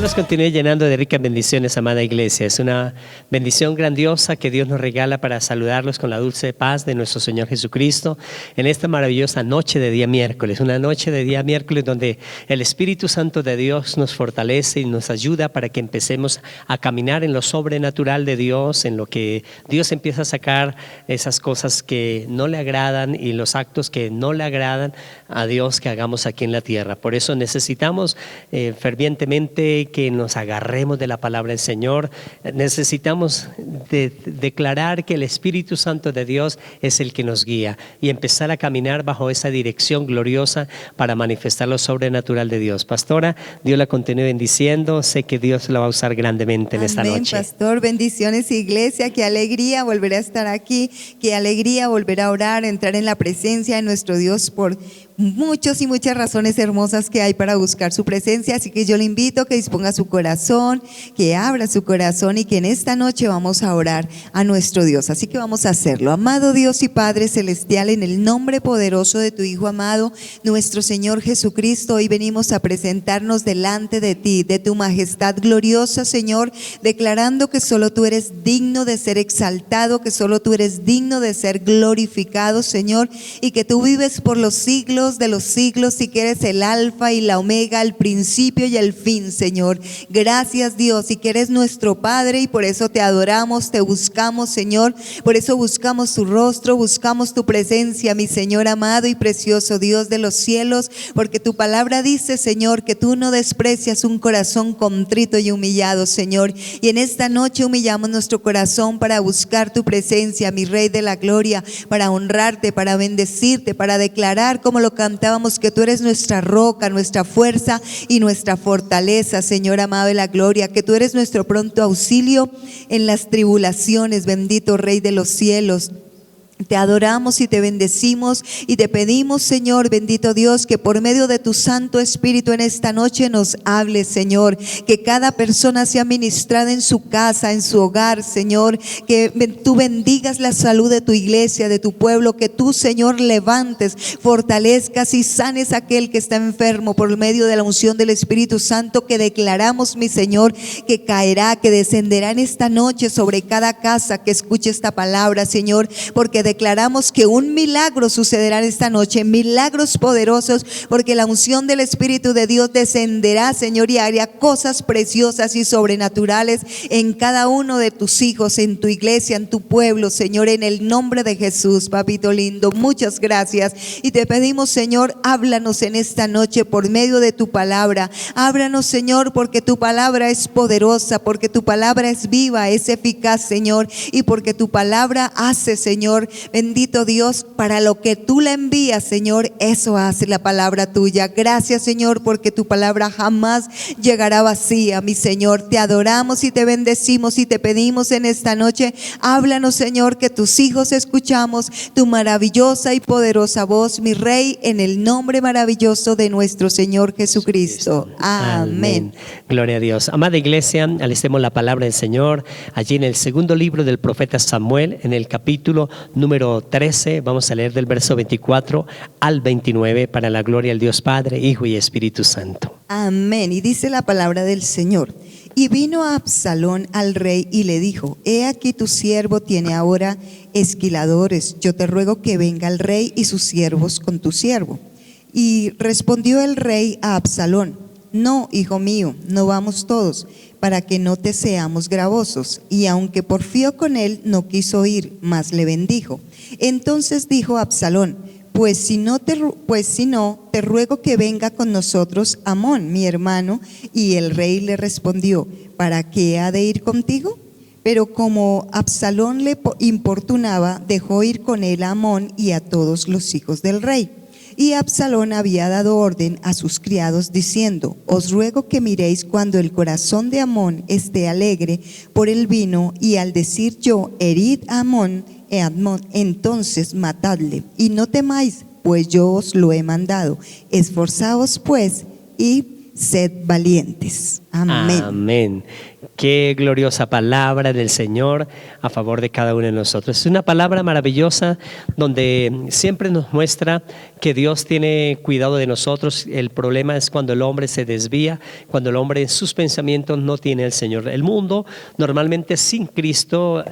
nos continúe llenando de ricas bendiciones, amada iglesia. Es una bendición grandiosa que Dios nos regala para saludarlos con la dulce paz de nuestro Señor Jesucristo en esta maravillosa noche de día miércoles. Una noche de día miércoles donde el Espíritu Santo de Dios nos fortalece y nos ayuda para que empecemos a caminar en lo sobrenatural de Dios, en lo que Dios empieza a sacar esas cosas que no le agradan y los actos que no le agradan a Dios que hagamos aquí en la tierra. Por eso necesitamos fervientemente que nos agarremos de la palabra del Señor. Necesitamos declarar que el Espíritu Santo de Dios es el que nos guía y empezar a caminar bajo esa dirección gloriosa para manifestar lo sobrenatural de Dios. Pastora, Dios la continúe bendiciendo. Sé que Dios la va a usar grandemente en esta noche. Amén, pastor. Bendiciones, iglesia. Qué alegría volver a estar aquí. Qué alegría volver a orar, entrar en la presencia de nuestro Dios por muchas y muchas razones hermosas que hay para buscar su presencia. Así que yo le invito a que disponga su corazón, que abra su corazón y que en esta noche vamos a orar a nuestro Dios. Así que vamos a hacerlo. Amado Dios y Padre Celestial, en el nombre poderoso de tu Hijo amado, nuestro Señor Jesucristo, hoy venimos a presentarnos delante de ti, de tu majestad gloriosa, Señor, declarando que solo tú eres digno de ser exaltado, que solo tú eres digno de ser glorificado, Señor, y que tú vives por los siglos de los siglos y que eres el alfa y la omega, el principio y el fin, Señor. Gracias, Dios, y que eres nuestro Padre, y por eso te adoramos, te buscamos, Señor. Por eso buscamos tu rostro, buscamos tu presencia, mi Señor amado y precioso Dios de los cielos, porque tu palabra dice, Señor, que tú no desprecias un corazón contrito y humillado, Señor. Y en esta noche humillamos nuestro corazón para buscar tu presencia, mi Rey de la gloria, para honrarte, para bendecirte, para declarar como lo cantábamos, que tú eres nuestra roca, nuestra fuerza y nuestra fortaleza, Señor amado de la gloria, que tú eres nuestro pronto auxilio en las tribulaciones, bendito Rey de los cielos. Te adoramos y te bendecimos y te pedimos, Señor, bendito Dios, que por medio de tu Santo Espíritu en esta noche nos hables, Señor, que cada persona sea ministrada en su casa, en su hogar, Señor, que tú bendigas la salud de tu iglesia, de tu pueblo, que tú, Señor, levantes, fortalezcas y sanes a aquel que está enfermo por medio de la unción del Espíritu Santo, que declaramos, mi Señor, que caerá, que descenderá en esta noche sobre cada casa que escuche esta palabra, Señor, porque declaramos que un milagro sucederá en esta noche, milagros poderosos, porque la unción del Espíritu de Dios descenderá, Señor, y hará cosas preciosas y sobrenaturales en cada uno de tus hijos, en tu iglesia, en tu pueblo, Señor, en el nombre de Jesús. Papito lindo, muchas gracias y te pedimos, Señor, háblanos en esta noche por medio de tu palabra. Háblanos, Señor, porque tu palabra es poderosa, porque tu palabra es viva, es eficaz, Señor, y porque tu palabra hace, Señor, bendito Dios, para lo que tú la envías, Señor, eso hace la palabra tuya. Gracias, Señor, porque tu palabra jamás llegará vacía, mi Señor. Te adoramos y te bendecimos y te pedimos en esta noche, háblanos, Señor, que tus hijos escuchamos tu maravillosa y poderosa voz, mi Rey, en el nombre maravilloso de nuestro Señor Jesucristo. Amén. Gloria a Dios. Amada iglesia, alistemos la palabra del Señor allí en el segundo libro del profeta Samuel, en el capítulo número 13, vamos a leer del verso 24 al 29 para la gloria del Dios Padre, Hijo y Espíritu Santo. Amén. Y dice la palabra del Señor: y vino Absalón al rey y le dijo: he aquí tu siervo tiene ahora esquiladores, yo te ruego que venga el rey y sus siervos con tu siervo. Y respondió el rey a Absalón: no, hijo mío, no vamos todos, para que no te seamos gravosos. Y aunque porfió con él, no quiso ir, mas le bendijo. Entonces dijo Absalón: pues si no, te ruego que venga con nosotros Amón, mi hermano. Y el rey le respondió: ¿para qué ha de ir contigo? Pero como Absalón le importunaba, dejó ir con él a Amón y a todos los hijos del rey. Y Absalón había dado orden a sus criados diciendo: os ruego que miréis cuando el corazón de Amón esté alegre por el vino, y al decir yo: herid a Amón, entonces matadle, y no temáis, pues yo os lo he mandado. Esforzaos pues y sed valientes. Amén. Amén. Qué gloriosa palabra del Señor a favor de cada uno de nosotros. Es una palabra maravillosa donde siempre nos muestra que Dios tiene cuidado de nosotros. El problema es cuando el hombre se desvía, cuando el hombre en sus pensamientos no tiene al Señor. El mundo normalmente sin Cristo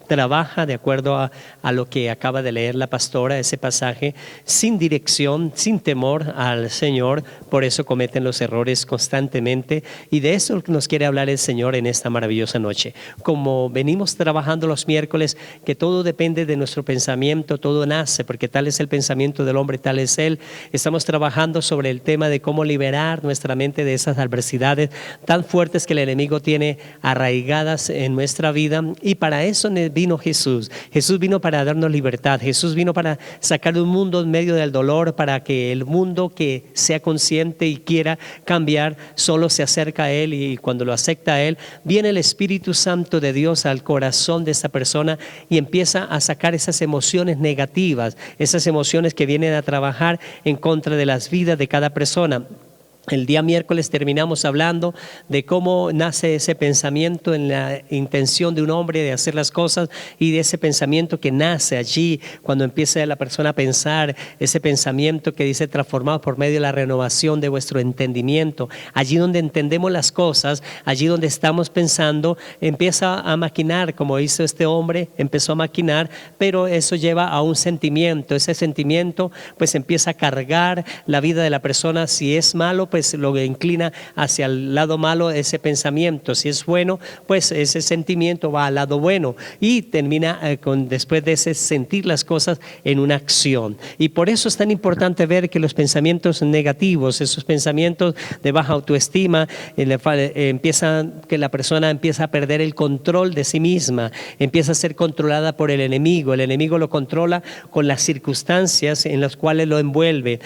trabaja de acuerdo a lo que acaba de leer la pastora, ese pasaje, sin dirección, sin temor al Señor. Por eso cometen los errores constantemente, y de eso nos quiere hablar el Señor en esta maravillosa noche. Como venimos trabajando los miércoles, que todo depende de nuestro pensamiento, todo nace, porque tal es el pensamiento del hombre, tal es él. Estamos trabajando sobre el tema de cómo liberar nuestra mente de esas adversidades tan fuertes que el enemigo tiene arraigadas en nuestra vida, y para eso vino Jesús. Jesús vino para darnos libertad. Jesús vino para sacar un mundo en medio del dolor, para que el mundo que sea consciente y quiera cambiar solo se acerca a Él, y cuando lo acepta a Él, viene el Espíritu Santo de Dios al corazón de esa persona y empieza a sacar esas emociones negativas, esas emociones que vienen a trabajar en contra de las vidas de cada persona. El día miércoles terminamos hablando de cómo nace ese pensamiento en la intención de un hombre de hacer las cosas, y de ese pensamiento que nace allí cuando empieza la persona a pensar, ese pensamiento que dice transformado por medio de la renovación de vuestro entendimiento. Allí donde entendemos las cosas, allí donde estamos pensando, empieza a maquinar, como hizo este hombre, empezó a maquinar, pero eso lleva a un sentimiento. Ese sentimiento pues empieza a cargar la vida de la persona. Si es malo, pues lo que inclina hacia el lado malo ese pensamiento. Si es bueno, pues ese sentimiento va al lado bueno, y termina después de ese sentir las cosas en una acción. Y por eso es tan importante ver que los pensamientos negativos, esos pensamientos de baja autoestima, que la persona empieza a perder el control de sí misma, empieza a ser controlada por el enemigo. El enemigo lo controla con las circunstancias en las cuales lo envuelve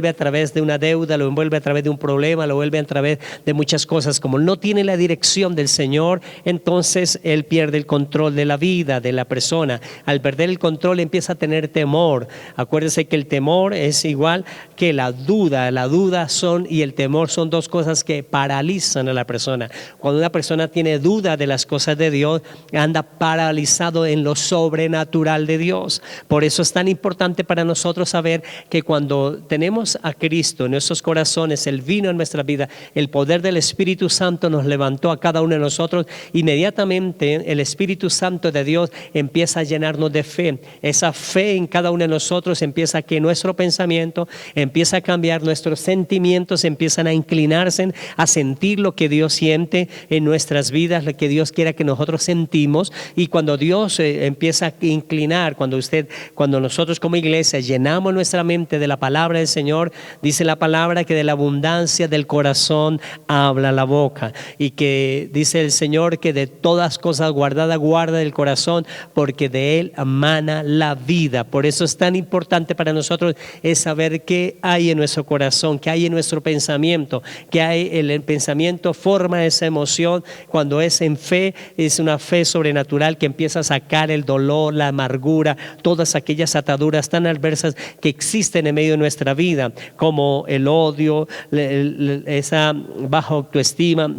a través de una deuda, lo envuelve a través de un problema, lo vuelve a través de muchas cosas. Como no tiene la dirección del Señor, entonces él pierde el control de la vida de la persona. Al perder el control empieza a tener temor. Acuérdese que el temor es igual que la duda. La duda y el temor son dos cosas que paralizan a la persona. Cuando una persona tiene duda de las cosas de Dios, anda paralizado en lo sobrenatural de Dios. Por eso es tan importante para nosotros saber que cuando tenemos a Cristo en nuestros corazones, Él vino en nuestra vida, el poder del Espíritu Santo nos levantó a cada uno de nosotros. Inmediatamente el Espíritu Santo de Dios empieza a llenarnos de fe. Esa fe en cada uno de nosotros empieza a que nuestro pensamiento empieza a cambiar, nuestros sentimientos empiezan a inclinarse a sentir lo que Dios siente en nuestras vidas, lo que Dios quiera que nosotros sentimos. Y cuando Dios empieza a inclinar, cuando nosotros como iglesia llenamos nuestra mente de la palabra del Señor, dice la palabra que de la abundancia del corazón habla la boca, y que dice el Señor que de todas cosas guarda del corazón, porque de él emana la vida. Por eso es tan importante para nosotros es saber qué hay en nuestro corazón, qué hay en nuestro pensamiento, qué hay el pensamiento forma esa emoción. Cuando es en fe, es una fe sobrenatural que empieza a sacar el dolor, la amargura, todas aquellas ataduras tan adversas que existen en medio de nuestra vida, como el odio, esa baja autoestima,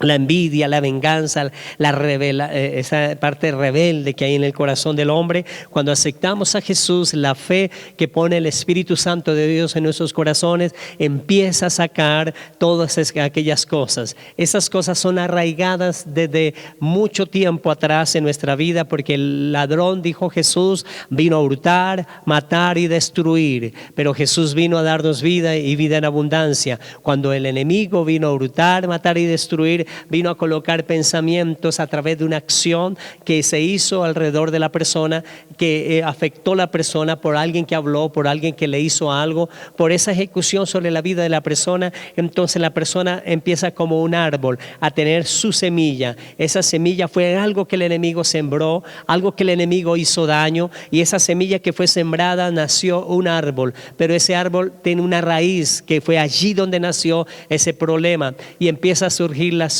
la envidia, la venganza, esa parte rebelde que hay en el corazón del hombre. Cuando aceptamos a Jesús, la fe que pone el Espíritu Santo de Dios en nuestros corazones empieza a sacar todas aquellas cosas. Esas cosas son arraigadas desde mucho tiempo atrás en nuestra vida, porque el ladrón, dijo Jesús, vino a hurtar, matar y destruir, pero Jesús vino a darnos vida y vida en abundancia. Cuando el enemigo vino a hurtar, matar y destruir, vino a colocar pensamientos a través de una acción que se hizo alrededor de la persona, que afectó a la persona por alguien que habló, por alguien que le hizo algo, por esa ejecución sobre la vida de la persona. Entonces la persona empieza como un árbol a tener su semilla. Esa semilla fue algo que el enemigo sembró, algo que el enemigo hizo daño, y esa semilla que fue sembrada nació un árbol, pero ese árbol tiene una raíz que fue allí donde nació ese problema, y empieza a surgir las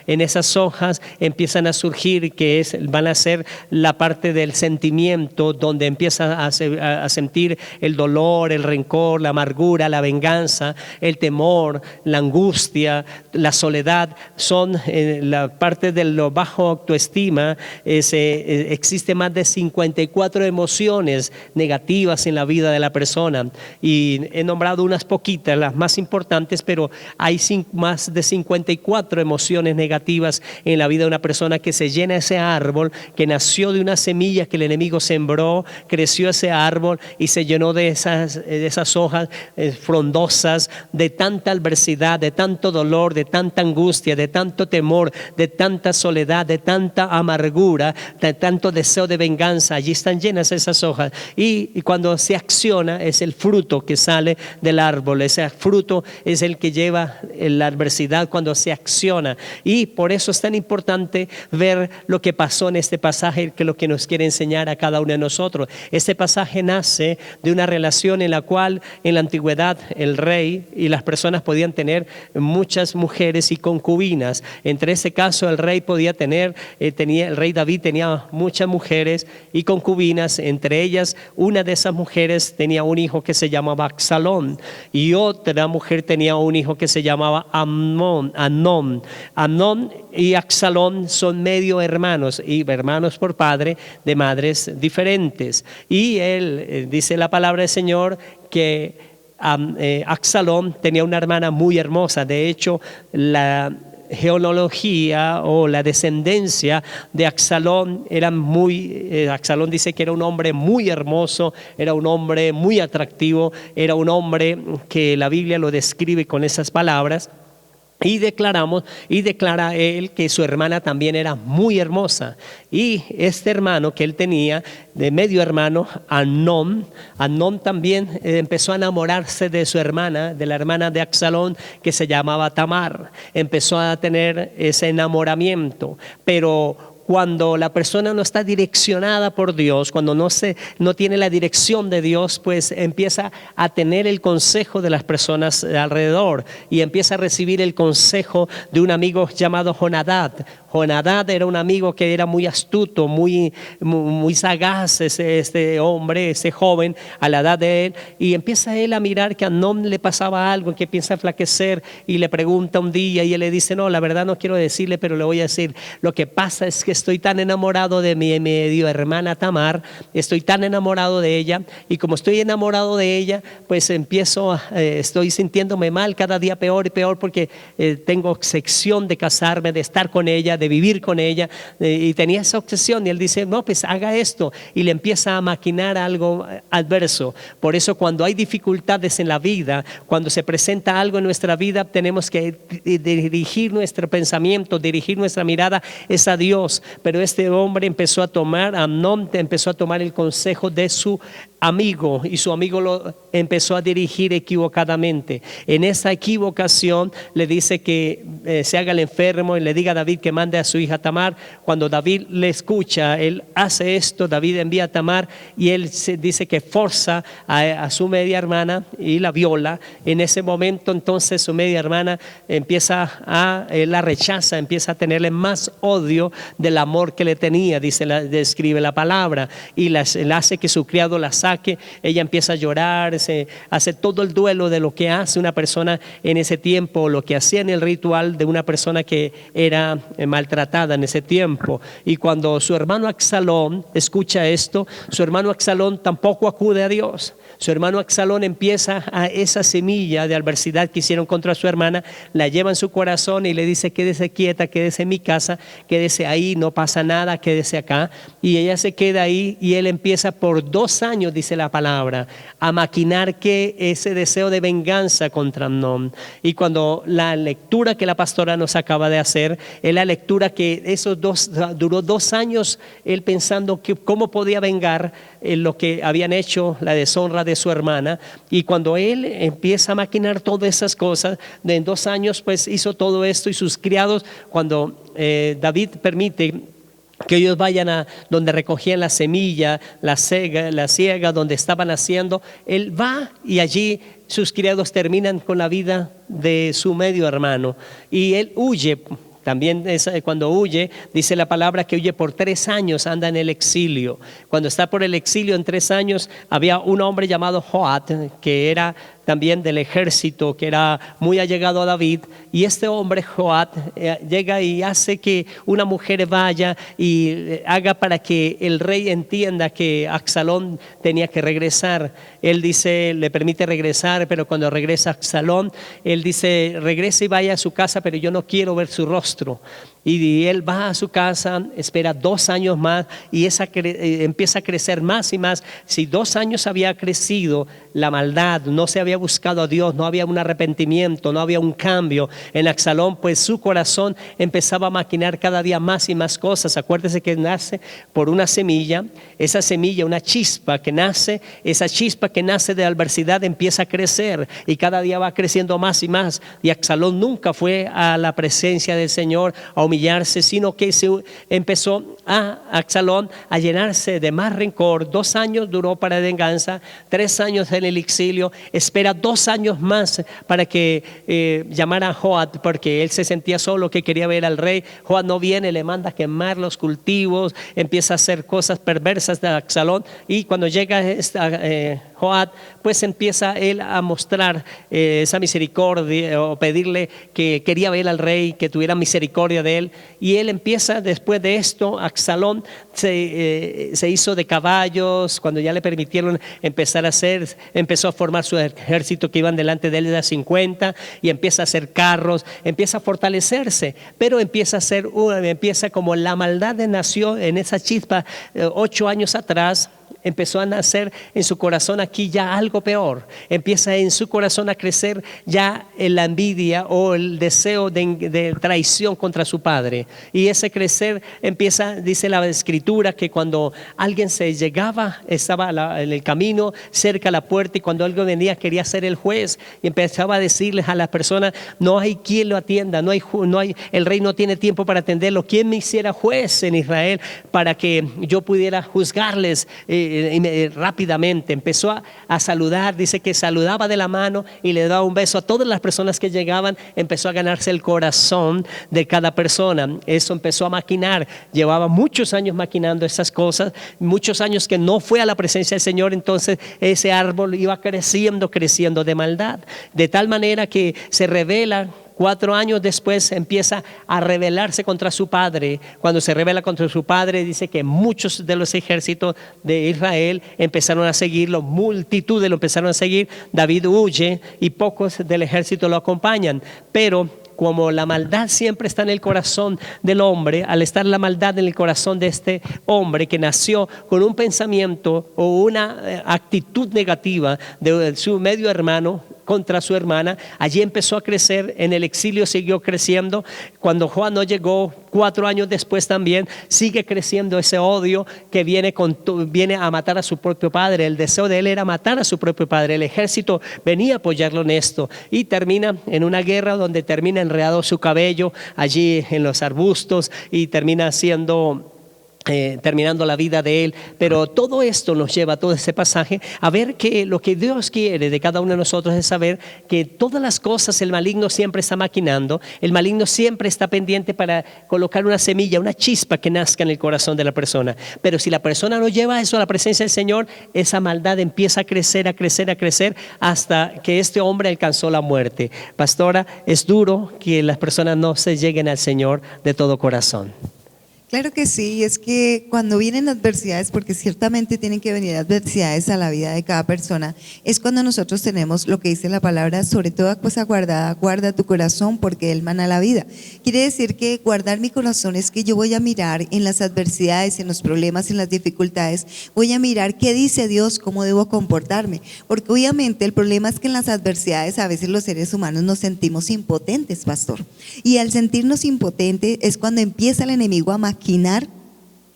esas hojas empiezan a surgir, van a ser la parte del sentimiento, donde empieza a sentir el dolor, el rencor, la amargura, la venganza, el temor, la angustia, la soledad. Son la parte de lo bajo autoestima. Existe más de 54 emociones negativas en la vida de la persona, y he nombrado unas poquitas, las más importantes, pero hay más de 54 emociones negativas en la vida de una persona que se llena ese árbol, que nació de una semilla que el enemigo sembró, creció ese árbol y se llenó de esas hojas frondosas, de tanta adversidad, de tanto dolor, de tanta angustia, de tanto temor, de tanta soledad, de tanta amargura, de tanto deseo de venganza. Allí están llenas esas hojas, y cuando se acciona es el fruto que sale del árbol. Ese fruto es el que lleva la adversidad cuando se acciona, y por eso es tan importante ver lo que pasó en este pasaje, que lo que nos quiere enseñar a cada uno de nosotros. Este pasaje nace de una relación en la cual en la antigüedad el rey y las personas podían tener muchas mujeres y concubinas. Entre ese caso el rey podía tener, el rey David tenía muchas mujeres y concubinas. Entre ellas, una de esas mujeres tenía un hijo que se llamaba Absalón, y otra mujer tenía un hijo que se llamaba Amnón. Amnón y Absalón son medio hermanos, y hermanos por padre, de madres diferentes. Y él, dice la palabra del Señor, que Absalón tenía una hermana muy hermosa. De hecho, la genealogía o la descendencia de Absalón Absalón dice que era un hombre muy hermoso, era un hombre muy atractivo, era un hombre que la Biblia lo describe con esas palabras. Y declara él que su hermana también era muy hermosa. Y este hermano que él tenía, de medio hermano, Amnón también empezó a enamorarse de su hermana, de la hermana de Absalón, que se llamaba Tamar. Empezó a tener ese enamoramiento, pero cuando la persona no está direccionada por Dios, cuando no tiene la dirección de Dios, pues empieza a tener el consejo de las personas alrededor, y empieza a recibir el consejo de un amigo llamado Jonadab. Jonadab era un amigo que era muy astuto, muy sagaz, este hombre, ese joven a la edad de él, y empieza él a mirar que a Amnón le pasaba algo, que empieza a enflaquecer, y le pregunta un día, y él le dice: no, la verdad no quiero decirle, pero le voy a decir, lo que pasa es que estoy tan enamorado de mi medio hermana Tamar, estoy tan enamorado de ella, y como estoy enamorado de ella, pues estoy sintiéndome mal, cada día peor y peor, porque tengo obsesión de casarme, de estar con ella, de vivir con ella, y tenía esa obsesión. Y él dice: no, pues haga esto, y le empieza a maquinar algo adverso. Por eso, cuando hay dificultades en la vida, cuando se presenta algo en nuestra vida, tenemos que dirigir nuestro pensamiento, dirigir nuestra mirada es a Dios. Pero este hombre Amnón empezó a tomar el consejo de su amigo, y su amigo lo empezó a dirigir equivocadamente. En esa equivocación le dice que se haga el enfermo, y le diga a David que mande a su hija Tamar. Cuando David le escucha, él hace esto. David envía a Tamar, y él dice que forza a su media hermana y la viola. En ese momento, entonces, su media hermana la rechaza, empieza a tenerle más odio del amor que le tenía, describe la palabra, y la hace que su criado la saque. Ella empieza a llorar, hace todo el duelo de lo que hace una persona en ese tiempo, lo que hacía en el ritual de una persona que era maltratada en ese tiempo. Y cuando su hermano Absalón escucha esto, su hermano Absalón tampoco acude a Dios. Su hermano Absalón empieza a esa semilla de adversidad que hicieron contra su hermana, la lleva en su corazón y le dice: quédese quieta, quédese en mi casa, quédese ahí, no pasa nada, quédese acá. Y ella se queda ahí, y él empieza por 2 años, dice la palabra, a maquinar ese deseo de venganza contra Amnón. Y cuando la lectura que la pastora nos acaba de hacer es la lectura que duró 2 años él pensando que cómo podía vengar lo que habían hecho, la deshonra de su hermana. Y cuando él empieza a maquinar todas esas cosas, en 2 años pues hizo todo esto, y sus criados, cuando David permite que ellos vayan a donde recogían la semilla, la siega, donde estaban haciendo. Él va y allí sus criados terminan con la vida de su medio hermano y él huye. También cuando huye, dice la palabra que huye por 3 años, anda en el exilio. Cuando está por el exilio en 3 años, había un hombre llamado Joab, que era también del ejército, que era muy allegado a David, y este hombre Joab llega y hace que una mujer vaya y haga para que el rey entienda que Absalón tenía que regresar. Él dice, le permite regresar, pero cuando regresa Absalón, él dice, regrese y vaya a su casa, pero yo no quiero ver su rostro. Y él va a su casa, espera 2 años más y empieza a crecer más y más. Si 2 años había crecido la maldad, no se había buscado a Dios, no había un arrepentimiento, no había un cambio en Absalón, pues su corazón empezaba a maquinar cada día más y más cosas. Acuérdese que nace por una semilla, esa semilla, una chispa que nace, esa chispa que nace de adversidad empieza a crecer y cada día va creciendo más y más. Y Absalón nunca fue a la presencia del Señor a humillarse, sino que se empezó Absalón a llenarse de más rencor. 2 años duró para venganza, 3 años en el exilio, espera 2 años más para que llamara a Joab, porque él se sentía solo, que quería ver al rey. Joab no viene, le manda a quemar los cultivos, empieza a hacer cosas perversas de Absalón, y cuando llega Joab, pues empieza él a mostrar esa misericordia, o pedirle que quería ver al rey, que tuviera misericordia de él. Y él empieza, después de esto, Absalón se hizo de caballos. Cuando ya le permitieron empezar a empezó a formar su ejército, que iban delante de él de 50, y empieza a hacer carros, empieza a fortalecerse, pero empieza como la maldad nació en esa chispa 8 años atrás. Empezó a nacer en su corazón aquí ya algo peor. Empieza en su corazón a crecer ya la envidia o el deseo de traición contra su padre. Y ese crecer empieza, dice la escritura, que cuando alguien se llegaba, estaba en el camino, cerca a la puerta, y cuando alguien venía quería ser el juez, y empezaba a decirles a las personas, no hay quien lo atienda, no hay, el rey no tiene tiempo para atenderlo. ¿Quién me hiciera juez en Israel para que yo pudiera juzgarles? Rápidamente empezó a saludar, dice que saludaba de la mano y le daba un beso a todas las personas que llegaban. Empezó a ganarse el corazón de cada persona. Eso empezó a maquinar, llevaba muchos años maquinando esas cosas, muchos años que no fue a la presencia del Señor. Entonces ese árbol iba creciendo de maldad, de tal manera que se revela. 4 años después empieza a rebelarse contra su padre. Cuando se rebela contra su padre, dice que muchos de los ejércitos de Israel empezaron a seguirlo, multitudes lo empezaron a seguir. David huye y pocos del ejército lo acompañan, pero como la maldad siempre está en el corazón del hombre, al estar la maldad en el corazón de este hombre que nació con un pensamiento o una actitud negativa de su medio hermano contra su hermana, allí empezó a crecer. En el exilio siguió creciendo. Cuando Joab no llegó, 4 años después también sigue creciendo ese odio que viene a matar a su propio padre. El deseo de él era matar a su propio padre. El ejército venía a apoyarlo en esto, y termina en una guerra donde termina enredado su cabello allí en los arbustos y termina terminando la vida de él. Pero todo esto nos lleva, todo ese pasaje, a ver que lo que Dios quiere de cada uno de nosotros es saber que todas las cosas el maligno siempre está maquinando. El maligno siempre está pendiente para colocar una semilla, una chispa que nazca en el corazón de la persona. Pero si la persona no lleva eso a la presencia del Señor, esa maldad empieza a crecer hasta que este hombre alcanzó la muerte. Pastora, es duro que las personas no se lleguen al Señor de todo corazón. Claro que sí, es que cuando vienen adversidades, porque ciertamente tienen que venir adversidades a la vida de cada persona, es cuando nosotros tenemos lo que dice la palabra: sobre toda cosa guardada, guarda tu corazón porque él mana la vida. Quiere decir que guardar mi corazón es que yo voy a mirar en las adversidades, en los problemas, en las dificultades, voy a mirar qué dice Dios, cómo debo comportarme, porque obviamente el problema es que en las adversidades a veces los seres humanos nos sentimos impotentes, pastor, y al sentirnos impotentes es cuando empieza el enemigo a maquinar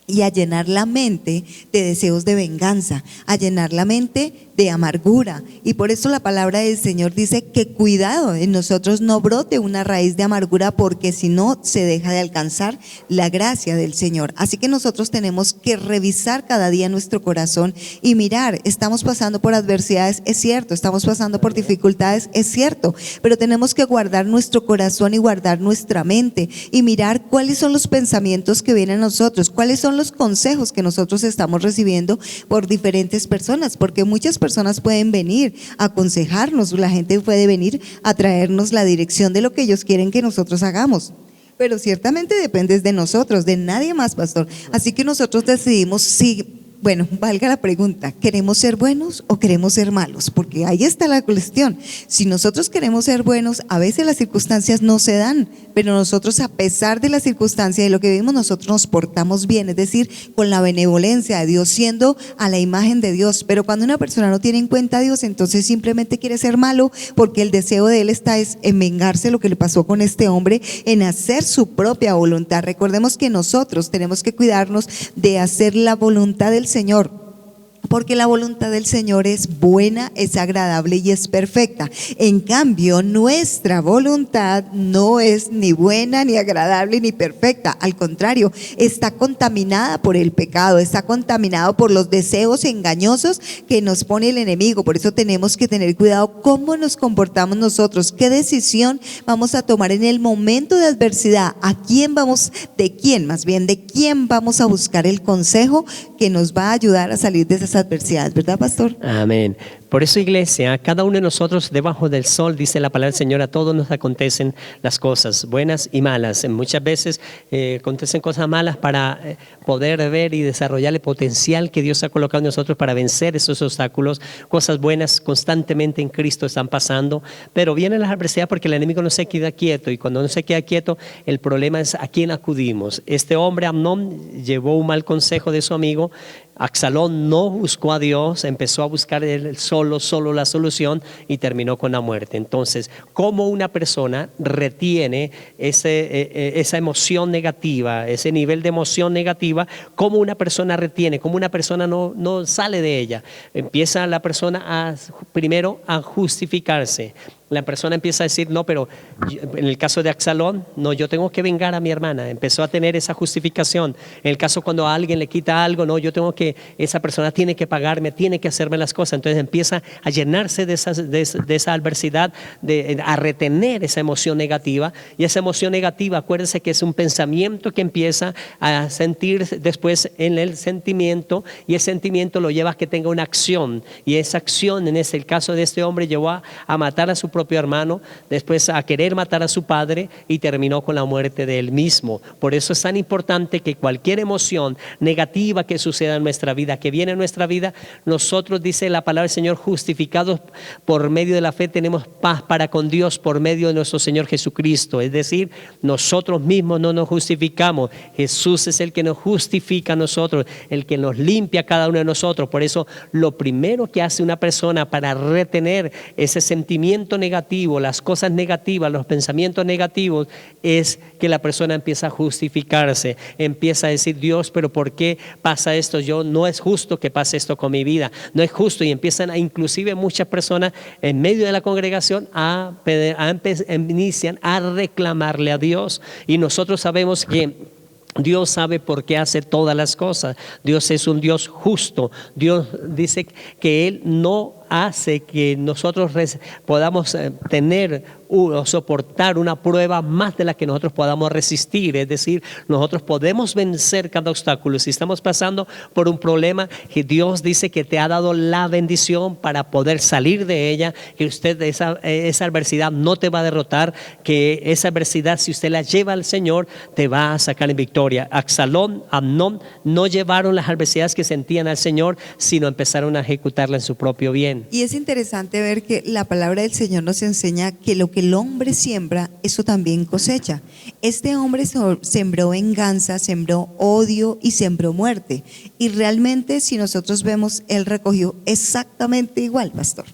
y a llenar la mente de deseos de venganza, a llenar la mente de amargura. Y por eso la palabra del Señor dice que cuidado en nosotros no brote una raíz de amargura, porque si no se deja de alcanzar la gracia del Señor. Así que nosotros tenemos que revisar cada día nuestro corazón y mirar, estamos pasando por adversidades, es cierto, estamos pasando por dificultades, es cierto, pero tenemos que guardar nuestro corazón y guardar nuestra mente y mirar cuáles son los pensamientos que vienen a nosotros, cuáles son los consejos que nosotros estamos recibiendo por diferentes personas, porque muchas personas pueden venir a aconsejarnos, la gente puede venir a traernos la dirección de lo que ellos quieren que nosotros hagamos. Pero ciertamente depende de nosotros, de nadie más, pastor. Así que nosotros decidimos si, bueno, valga la pregunta, ¿queremos ser buenos o queremos ser malos? Porque ahí está la cuestión. Si nosotros queremos ser buenos, a veces las circunstancias no se dan, pero nosotros, a pesar de la circunstancia y de lo que vivimos, nosotros nos portamos bien, es decir, con la benevolencia de Dios, siendo a la imagen de Dios. Pero cuando una persona no tiene en cuenta a Dios, entonces simplemente quiere ser malo, porque el deseo de él está en vengarse lo que le pasó con este hombre, en hacer su propia voluntad. Recordemos que nosotros tenemos que cuidarnos de hacer la voluntad del Señor, porque la voluntad del Señor es buena, es agradable y es perfecta. En cambio, nuestra voluntad no es ni buena, ni agradable, ni perfecta. Al contrario, está contaminada por el pecado, está contaminado por los deseos engañosos que nos pone el enemigo. Por eso tenemos que tener cuidado cómo nos comportamos nosotros, qué decisión vamos a tomar en el momento de adversidad, de quién vamos a buscar el consejo que nos va a ayudar a salir de esas adversidades, ¿verdad, pastor? Amén. Por eso, iglesia, cada uno de nosotros debajo del sol, dice la palabra del Señor, a todos nos acontecen las cosas buenas y malas. Muchas veces acontecen cosas malas para poder ver y desarrollar el potencial que Dios ha colocado en nosotros para vencer esos obstáculos. Cosas buenas constantemente en Cristo están pasando, pero vienen las adversidades porque el enemigo no se queda quieto, y cuando no se queda quieto, el problema es a quién acudimos. Este hombre, Amnón, llevó un mal consejo de su amigo. Absalón no buscó a Dios, empezó a buscar él solo la solución y terminó con la muerte. Entonces, ¿cómo una persona retiene esa emoción negativa, ese nivel de emoción negativa? ¿Cómo una persona retiene? ¿Cómo una persona no sale de ella? Empieza la persona primero a justificarse. La persona empieza a decir, no, pero en el caso de Absalón, no, yo tengo que vengar a mi hermana. Empezó a tener esa justificación. En el caso cuando a alguien le quita algo, no, esa persona tiene que pagarme, tiene que hacerme las cosas. Entonces empieza a llenarse de esa adversidad, a retener esa emoción negativa. Y esa emoción negativa, acuérdense que es un pensamiento que empieza a sentir después en el sentimiento, y el sentimiento lo lleva a que tenga una acción. Y esa acción, en el caso de este hombre, llevó a matar a su propio hermano, después a querer matar a su padre, y terminó con la muerte de él mismo. Por eso es tan importante que cualquier emoción negativa que suceda en nuestra vida, que viene en nuestra vida, nosotros, dice la palabra del Señor, justificados por medio de la fe, tenemos paz para con Dios por medio de nuestro Señor Jesucristo. Es decir, nosotros mismos no nos justificamos, Jesús es el que nos justifica a nosotros, el que nos limpia a cada uno de nosotros. Por eso lo primero que hace una persona para retener ese sentimiento negativo, las cosas negativas, los pensamientos negativos, es que la persona empieza a justificarse, empieza a decir, Dios, pero ¿por qué pasa esto? No es justo que pase esto con mi vida, no es justo. Y empiezan inclusive muchas personas en medio de la congregación inician a reclamarle a Dios. Y nosotros sabemos que Dios sabe por qué hace todas las cosas. Dios es un Dios justo. Dios dice que Él no hace que nosotros podamos tener o soportar una prueba más de la que nosotros podamos resistir. Es decir, nosotros podemos vencer cada obstáculo. Si estamos pasando por un problema, que Dios dice que te ha dado la bendición para poder salir de ella, que usted esa adversidad no te va a derrotar, que esa adversidad, si usted la lleva al Señor, te va a sacar en victoria. Absalón, Amnón no llevaron las adversidades que sentían al Señor, sino empezaron a ejecutarla en su propio bien. Y es interesante ver que la palabra del Señor nos enseña que lo que el hombre siembra, eso también cosecha. Este hombre sembró venganza, sembró odio y sembró muerte. Y realmente, si nosotros vemos, él recogió exactamente igual, pastor.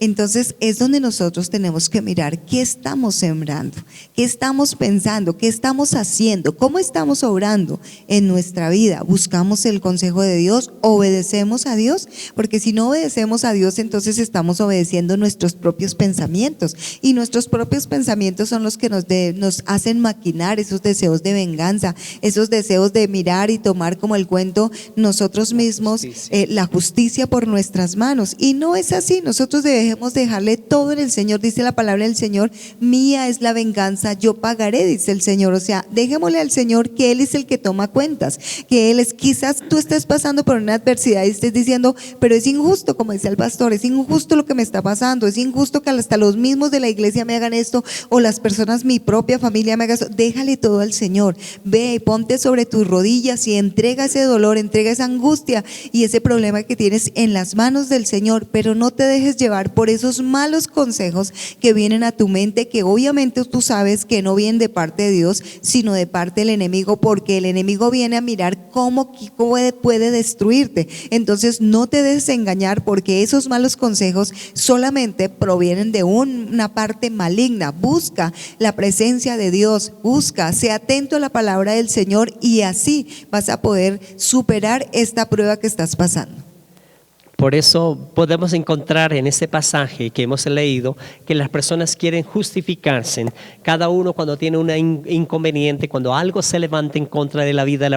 Entonces es donde nosotros tenemos que mirar qué estamos sembrando, qué estamos pensando, qué estamos haciendo, cómo estamos obrando en nuestra vida. ¿Buscamos el consejo de Dios? ¿Obedecemos a Dios? Porque si no obedecemos a Dios, entonces estamos obedeciendo nuestros propios pensamientos, y nuestros propios pensamientos son los que nos hacen maquinar esos deseos de venganza, esos deseos de mirar y tomar como el cuento nosotros mismos la justicia por nuestras manos. Y no es así. Nosotros debemos dejarle todo en el Señor. Dice la palabra del Señor: mía es la venganza, yo pagaré, dice el Señor. O sea, dejémosle al Señor, que Él es el que toma cuentas, que Él es. Quizás tú estés pasando por una adversidad y estés diciendo: pero es injusto, como dice el pastor, es injusto lo que me está pasando, es injusto que hasta los mismos de la iglesia me hagan esto, o las personas, mi propia familia me haga esto. Déjale todo al Señor. Ve, ponte sobre tus rodillas y entrega ese dolor, entrega esa angustia y ese problema que tienes en las manos del Señor, pero no te dejes llevar por esos malos consejos que vienen a tu mente, que obviamente tú sabes que no vienen de parte de Dios, sino de parte del enemigo, porque el enemigo viene a mirar cómo puede destruirte. Entonces no te dejes engañar, porque esos malos consejos solamente provienen de una parte maligna. Busca la presencia de Dios, sea atento a la palabra del Señor, y así vas a poder superar esta prueba que estás pasando. Por eso podemos encontrar en este pasaje que hemos leído que las personas quieren justificarse. Cada uno, cuando tiene un inconveniente, cuando algo se levanta en contra de la vida de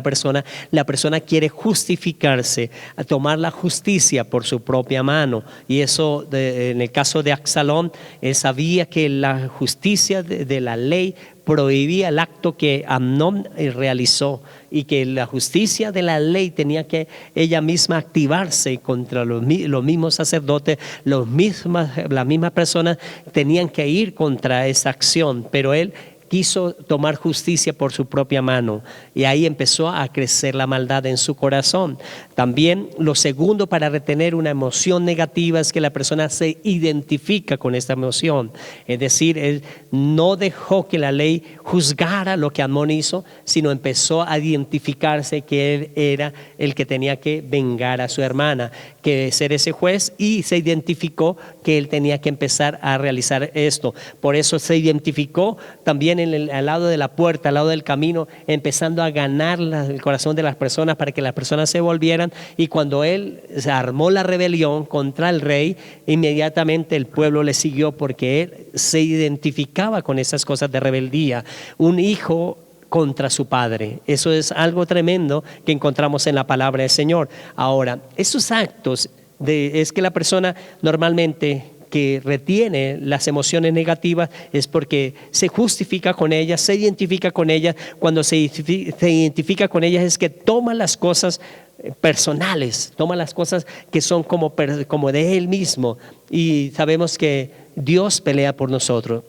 la persona quiere justificarse, a tomar la justicia por su propia mano. Y eso, en el caso de Absalón, él sabía que la justicia de la ley prohibía el acto que Amnón realizó, y que la justicia de la ley tenía que ella misma activarse contra los mismos sacerdotes, las mismas personas tenían que ir contra esa acción, pero él quiso tomar justicia por su propia mano, y ahí empezó a crecer la maldad en su corazón. También lo segundo para retener una emoción negativa es que la persona se identifica con esta emoción. Es decir, él no dejó que la ley juzgara lo que Amnón hizo, sino empezó a identificarse que él era el que tenía que vengar a su hermana, que ser ese juez, y se identificó que él tenía que empezar a realizar esto. Por eso se identificó también al lado de la puerta, al lado del camino, empezando a ganar el corazón de las personas para que las personas se volvieran. Y cuando él se armó la rebelión contra el rey, inmediatamente el pueblo le siguió, porque él se identificaba con esas cosas de rebeldía. Un hijo contra su padre, eso es algo tremendo que encontramos en la palabra del Señor. Ahora, esos actos es que la persona normalmente que retiene las emociones negativas es porque se justifica con ellas, se identifica con ellas. Cuando se identifica con ellas es que toma las cosas personales, toma las cosas que son como de él mismo, y sabemos que Dios pelea por nosotros.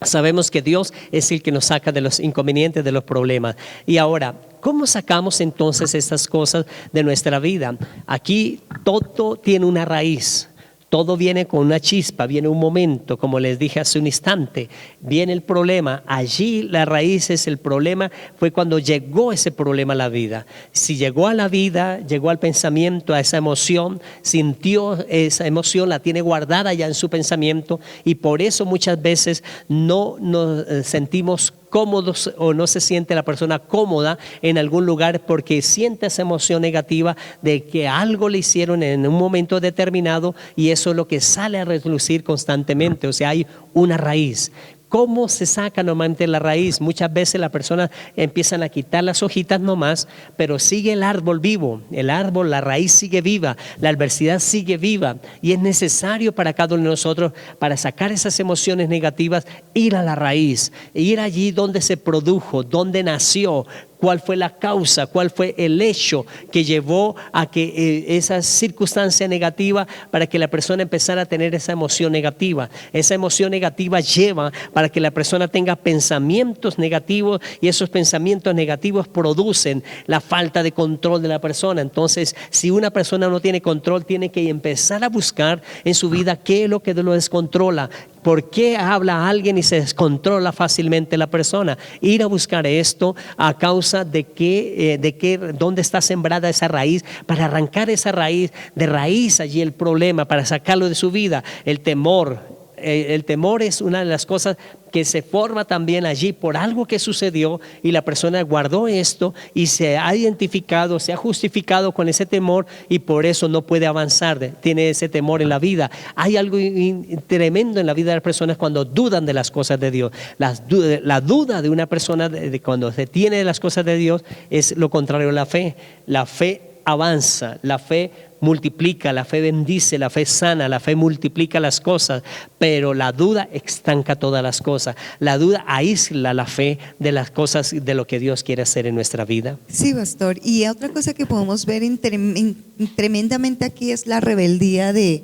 Sabemos que Dios es el que nos saca de los inconvenientes, de los problemas. Y ahora, ¿cómo sacamos entonces estas cosas de nuestra vida? Aquí todo tiene una raíz. Todo viene con una chispa, viene un momento, como les dije hace un instante, viene el problema. Allí la raíz es el problema, fue cuando llegó ese problema a la vida. Si llegó a la vida, llegó al pensamiento, a esa emoción, sintió esa emoción, la tiene guardada ya en su pensamiento, y por eso muchas veces no nos sentimos cómodos, o no se siente la persona cómoda en algún lugar, porque siente esa emoción negativa de que algo le hicieron en un momento determinado, y eso es lo que sale a relucir constantemente. O sea, hay una raíz. ¿Cómo se saca normalmente la raíz? Muchas veces las personas empiezan a quitar las hojitas nomás, pero sigue el árbol vivo. El árbol, la raíz sigue viva, la adversidad sigue viva, y es necesario para cada uno de nosotros, para sacar esas emociones negativas, ir a la raíz, ir allí donde se produjo, donde nació. ¿Cuál fue la causa? ¿Cuál fue el hecho que llevó a que esa circunstancia negativa, para que la persona empezara a tener esa emoción negativa? Esa emoción negativa lleva para que la persona tenga pensamientos negativos, y esos pensamientos negativos producen la falta de control de la persona. Entonces, si una persona no tiene control, tiene que empezar a buscar en su vida qué es lo que lo descontrola. ¿Por qué habla alguien y se descontrola fácilmente la persona? Ir a buscar esto a causa causa dónde está sembrada esa raíz, para arrancar esa raíz, de raíz allí el problema, para sacarlo de su vida. El temor es una de las cosas que se forma también allí por algo que sucedió, y la persona guardó esto y se ha identificado, se ha justificado con ese temor, y por eso no puede avanzar, tiene ese temor en la vida. Hay algo tremendo en la vida de las personas cuando dudan de las cosas de Dios. La duda de una persona cuando se tiene de las cosas de Dios es lo contrario a la fe. La fe avanza, la fe multiplica, la fe bendice, la fe sana, la fe multiplica las cosas, pero la duda estanca todas las cosas. La duda aísla la fe de las cosas, de lo que Dios quiere hacer en nuestra vida. Sí, pastor. Y otra cosa que podemos ver tremendamente aquí es la rebeldía de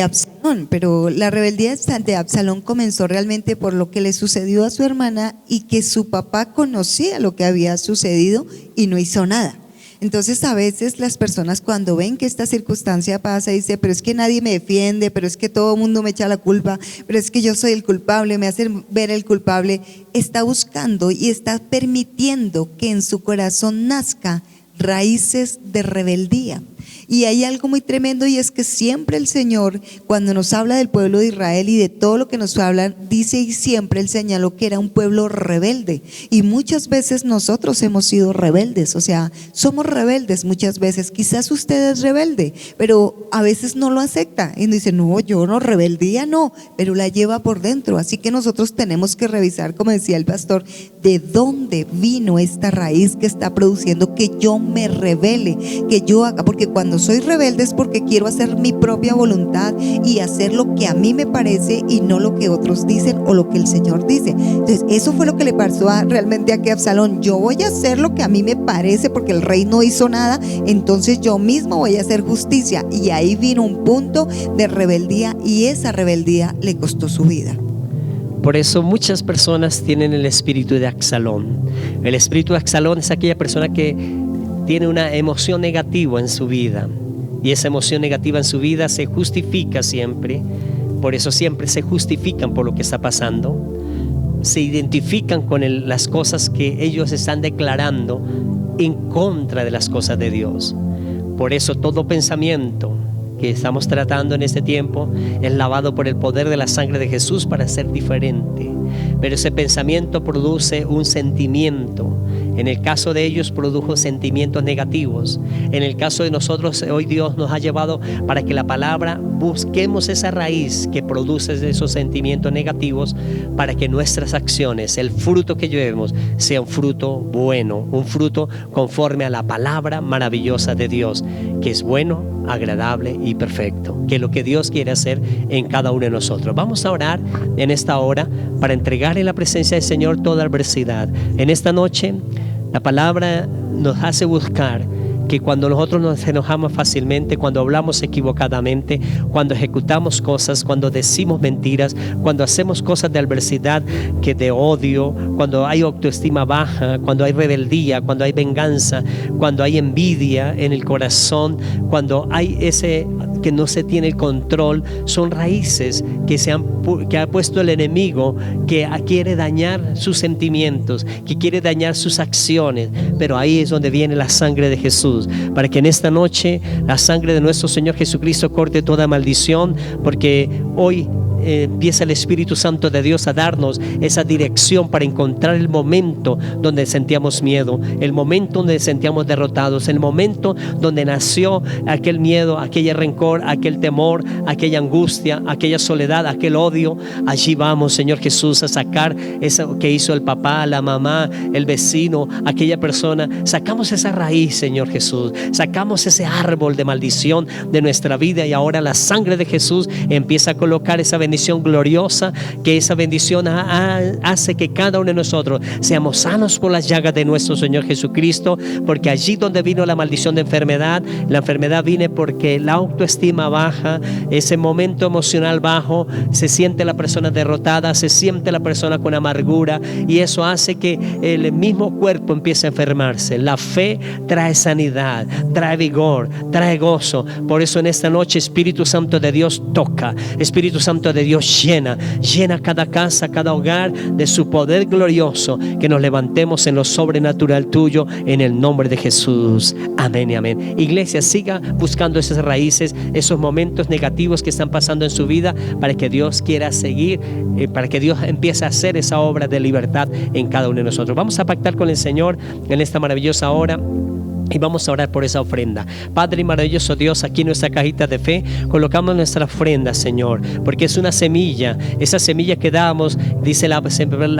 Absalón. Pero la rebeldía de Absalón comenzó realmente por lo que le sucedió a su hermana, y que su papá conocía lo que había sucedido y no hizo nada. Entonces a veces las personas, cuando ven que esta circunstancia pasa, dicen: pero es que nadie me defiende, pero es que todo el mundo me echa la culpa, pero es que yo soy el culpable, me hacen ver el culpable. Está buscando y está permitiendo que en su corazón nazca raíces de rebeldía. Y hay algo muy tremendo, y es que siempre el Señor, cuando nos habla del pueblo de Israel y de todo lo que nos habla, dice, y siempre Él señaló que era un pueblo rebelde. Y muchas veces nosotros hemos sido rebeldes, o sea, somos rebeldes muchas veces. Quizás usted es rebelde, pero a veces no lo acepta y dice: no, yo no, rebeldía no, pero la lleva por dentro. Así que nosotros tenemos que revisar, como decía el pastor, de dónde vino esta raíz que está produciendo que yo me rebele, que yo haga, porque cuando soy rebelde es porque quiero hacer mi propia voluntad y hacer lo que a mí me parece y no lo que otros dicen o lo que el Señor dice. Entonces eso fue lo que le pasó realmente aquí a Absalón. Yo voy a hacer lo que a mí me parece porque el rey no hizo nada, entonces yo mismo voy a hacer justicia. Y ahí vino un punto de rebeldía, y esa rebeldía le costó su vida. Por eso muchas personas tienen el espíritu de Absalón. El espíritu de Absalón es aquella persona que tiene una emoción negativa en su vida, y esa emoción negativa en su vida se justifica siempre. Por eso siempre se justifican por lo que está pasando, se identifican con las cosas que ellos están declarando en contra de las cosas de Dios. Por eso todo pensamiento que estamos tratando en este tiempo es lavado por el poder de la sangre de Jesús para ser diferente. Pero ese pensamiento produce un sentimiento. En el caso de ellos produjo sentimientos negativos. En el caso de nosotros, hoy Dios nos ha llevado para que la palabra busquemos esa raíz que produce esos sentimientos negativos, para que nuestras acciones, el fruto que llevemos, sea un fruto bueno, un fruto conforme a la palabra maravillosa de Dios, que es bueno, agradable y perfecto, que es lo que Dios quiere hacer en cada uno de nosotros. Vamos a orar en esta hora para entregar en la presencia del Señor toda adversidad. En esta noche la palabra nos hace buscar que cuando nosotros nos enojamos fácilmente, cuando hablamos equivocadamente, cuando ejecutamos cosas, cuando decimos mentiras, cuando hacemos cosas de adversidad, que de odio, cuando hay autoestima baja, cuando hay rebeldía, cuando hay venganza, cuando hay envidia en el corazón, cuando hay ese que no se tiene el control, son raíces que ha puesto el enemigo, que quiere dañar sus sentimientos, que quiere dañar sus acciones. Pero ahí es donde viene la sangre de Jesús, para que en esta noche la sangre de nuestro Señor Jesucristo corte toda maldición, porque hoy empieza el Espíritu Santo de Dios a darnos esa dirección para encontrar el momento donde sentíamos miedo, el momento donde sentíamos derrotados, el momento donde nació aquel miedo, aquel rencor, aquel temor, aquella angustia, aquella soledad, aquel odio. Allí vamos, Señor Jesús, a sacar eso que hizo el papá, la mamá, el vecino, aquella persona. Sacamos esa raíz, Señor Jesús, sacamos ese árbol de maldición de nuestra vida, y ahora la sangre de Jesús empieza a colocar esa bendición gloriosa, que esa bendición hace que cada uno de nosotros seamos sanos por las llagas de nuestro Señor Jesucristo, porque allí donde vino la maldición de enfermedad, la enfermedad viene porque la autoestima baja, ese momento emocional bajo, se siente la persona derrotada, se siente la persona con amargura, y eso hace que el mismo cuerpo empiece a enfermarse. La fe trae sanidad, trae vigor, trae gozo. Por eso en esta noche, Espíritu Santo de Dios, toca. Espíritu Santo de de Dios llena cada casa, cada hogar de su poder glorioso, que nos levantemos en lo sobrenatural tuyo en el nombre de Jesús. Amén y amén. Iglesia, siga buscando esas raíces, esos momentos negativos que están pasando en su vida, para que Dios quiera seguir, para que Dios empiece a hacer esa obra de libertad en cada uno de nosotros. Vamos a pactar con el Señor en esta maravillosa hora y vamos a orar por esa ofrenda. Padre y maravilloso Dios, aquí en nuestra cajita de fe colocamos nuestra ofrenda, Señor, porque es una semilla, esa semilla que damos, dice la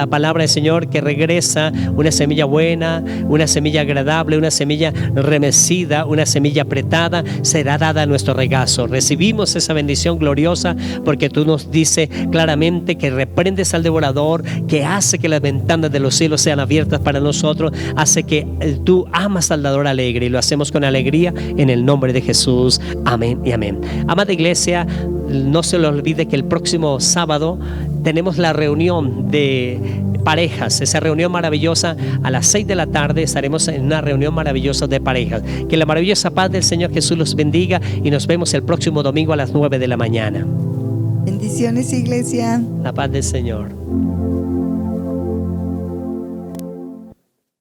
palabra del Señor, que regresa una semilla buena, una semilla agradable, una semilla remecida, una semilla apretada, será dada a nuestro regazo. Recibimos esa bendición gloriosa, porque tú nos dices claramente que reprendes al devorador, que hace que las ventanas de los cielos sean abiertas para nosotros, hace que tú amas al dador alegre, y lo hacemos con alegría en el nombre de Jesús. Amén y amén. Amada iglesia, no se le olvide que el próximo sábado tenemos la reunión de parejas, esa reunión maravillosa a las 6 de la tarde. Estaremos en una reunión maravillosa de parejas. Que la maravillosa paz del Señor Jesús los bendiga, y nos vemos el próximo domingo a las 9 de la mañana. Bendiciones, iglesia. La paz del Señor.